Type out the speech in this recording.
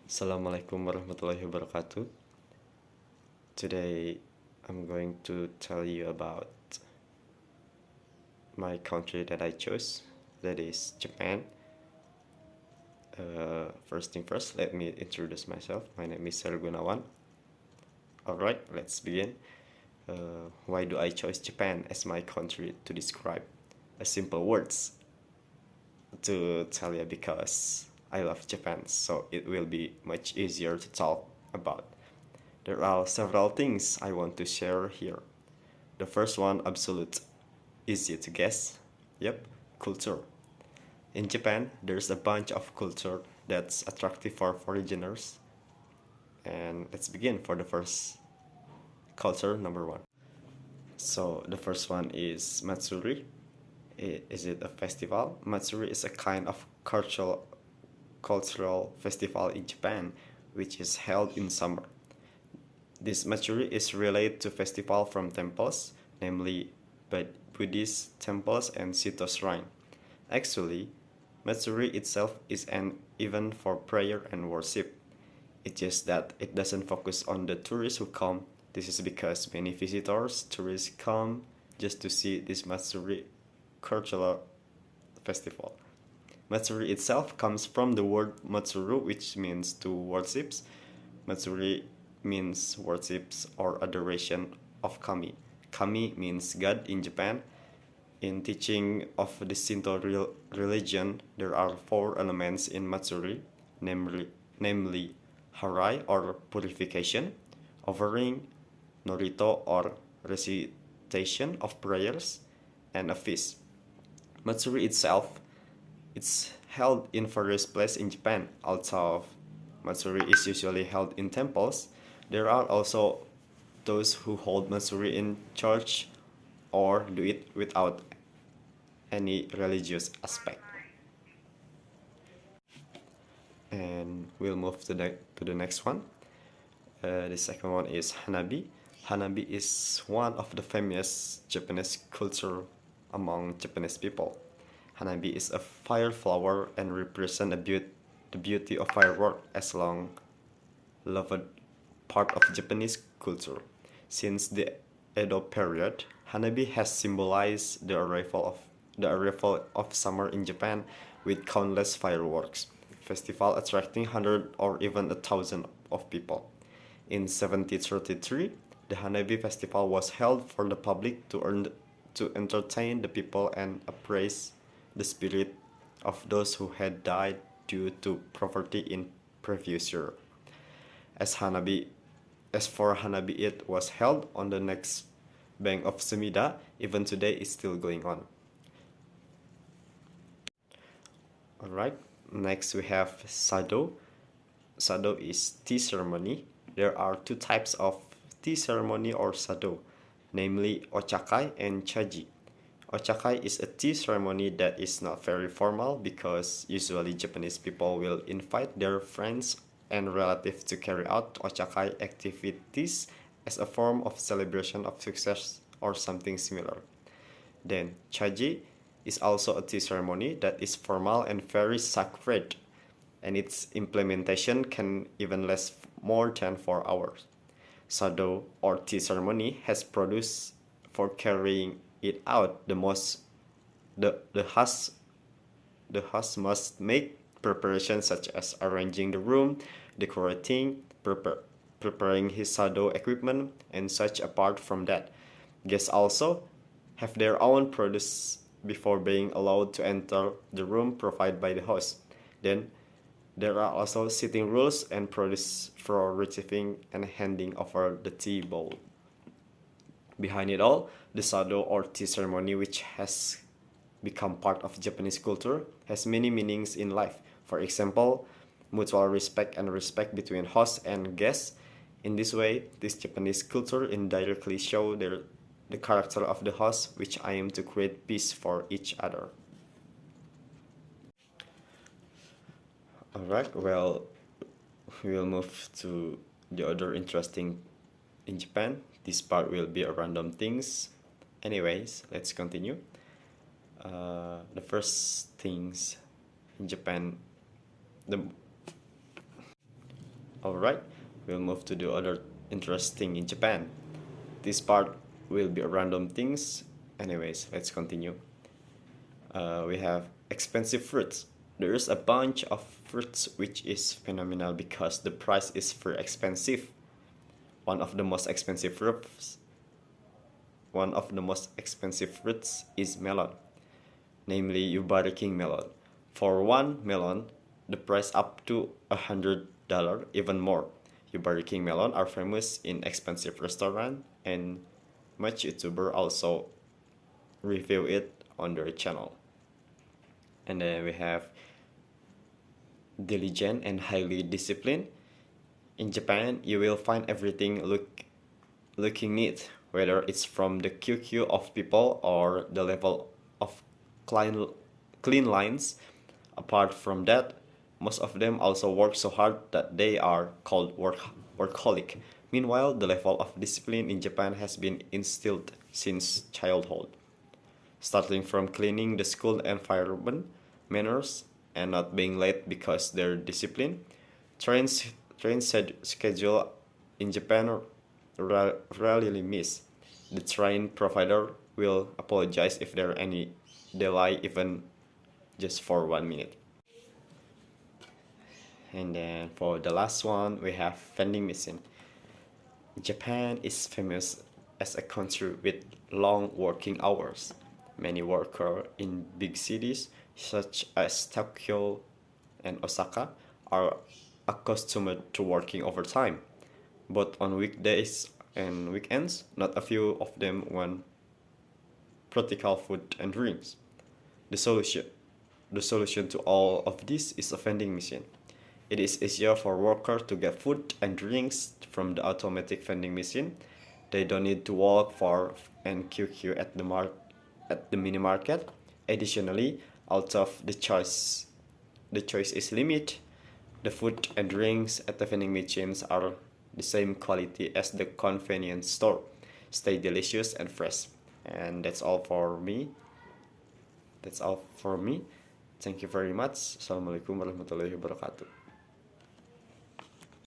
Assalamualaikum warahmatullahi wabarakatuh. Today I'm going to tell you about my country that I chose, that is Japan. First thing first, let me introduce myself. My name is Heru Gunawan. Alright, let's begin. Why do I choose Japan as my country to describe? A simple words to tell you because I love Japan, so it will be much easier to talk about. There are several things I want to share here. The first one, absolute. Easy to guess. Yep, culture. In Japan, there's a bunch of culture that's attractive for foreigners. And let's begin for the first culture, number one. So the first one is Matsuri. Is it a festival? Matsuri is a kind of cultural festival in Japan, which is held in summer. This Matsuri is related to festival from temples, namely Buddhist temples and Shinto shrine. Actually, Matsuri itself is an event for prayer and worship. It's just that it doesn't focus on the tourists who come. This is because many tourists come just to see this Matsuri cultural festival. Matsuri itself comes from the word Matsuru, which means to worship. Matsuri means worships or adoration of kami. Kami means God in Japan. In teaching of the Shinto religion, there are four elements in Matsuri, namely harai or purification, offering, norito or recitation of prayers, and a feast. Matsuri itself, it's held in various places in Japan. Although Matsuri is usually held in temples, there are also those who hold Matsuri in church or do it without any religious aspect. And we'll move to the next one. The second one is Hanabi. Hanabi is one of the famous Japanese culture among Japanese people. Hanabi is a fire flower and represent the beauty of firework as long loved part of Japanese culture. Since the Edo period, Hanabi has symbolized the arrival of summer in Japan with countless fireworks, festival attracting hundred or even 1,000 of people. In 1733, the Hanabi festival was held for the public to entertain the people and appraise the spirit of those who had died due to poverty in previous year. As for Hanabi, it was held on the next bank of Sumida. Even today, it's still going on. Alright, next we have Sado. Sado is tea ceremony. There are two types of tea ceremony or Sado, namely Ochakai and Chaji. Ochakai is a tea ceremony that is not very formal because usually Japanese people will invite their friends and relatives to carry out Ochakai activities as a form of celebration of success or something similar. Then Chaji is also a tea ceremony that is formal and very sacred, and its implementation can even last more than 4 hours. Sado or tea ceremony has produced for carrying it out the host must make preparations such as arranging the room, decorating, preparing his Sado equipment, and such. Apart from that, guests also have their own produce before being allowed to enter the room provided by the host. Then there are also sitting rules and produce for receiving and handing over the tea bowl. Behind it all, the Sado or tea ceremony, which has become part of Japanese culture, has many meanings in life. For example, mutual respect and respect between host and guests. In this way, this Japanese culture indirectly show the character of the host, which aim to create peace for each other. Alright, well, we will move to the other interesting in Japan. This part will be a random things. Anyways, let's continue. The first things in Japan, the Alright, we'll move to the other interesting in Japan. This part will be random things. Anyways, let's continue. We have expensive fruits. There is a bunch of fruits which is phenomenal because the price is very expensive. One of the most expensive fruits is melon, namely Yubaraki King melon. For one melon, the price up to $100, even more. Yubaraki King melon are famous in expensive restaurant, and much YouTuber also review it on their channel. And then we have diligent and highly disciplined. In Japan, you will find everything looking neat, whether it's from the QQ of people or the level of clean lines. Apart from that, most of them also work so hard that they are called workaholic. Meanwhile, the level of discipline in Japan has been instilled since childhood, starting from cleaning the school environment, manners, and not being late because they're disciplined. Train schedule in Japan rarely miss. The train provider will apologize if there are any delay, even just for 1 minute. And then for the last one, we have vending machine. Japan is famous as a country with long working hours. Many workers in big cities such as Tokyo and Osaka are accustomed to working overtime. But on weekdays and weekends, not a few of them want practical food and drinks. The solution. The solution to all of this is a vending machine. It is easier for workers to get food and drinks from the automatic vending machine. They don't need to walk far and queue at the mini market. Additionally, out of the choice is limited. The food and drinks at the vending machines are the same quality as the convenience store. Stay delicious and fresh. And that's all for me. Thank you very much. Assalamualaikum warahmatullahi wabarakatuh.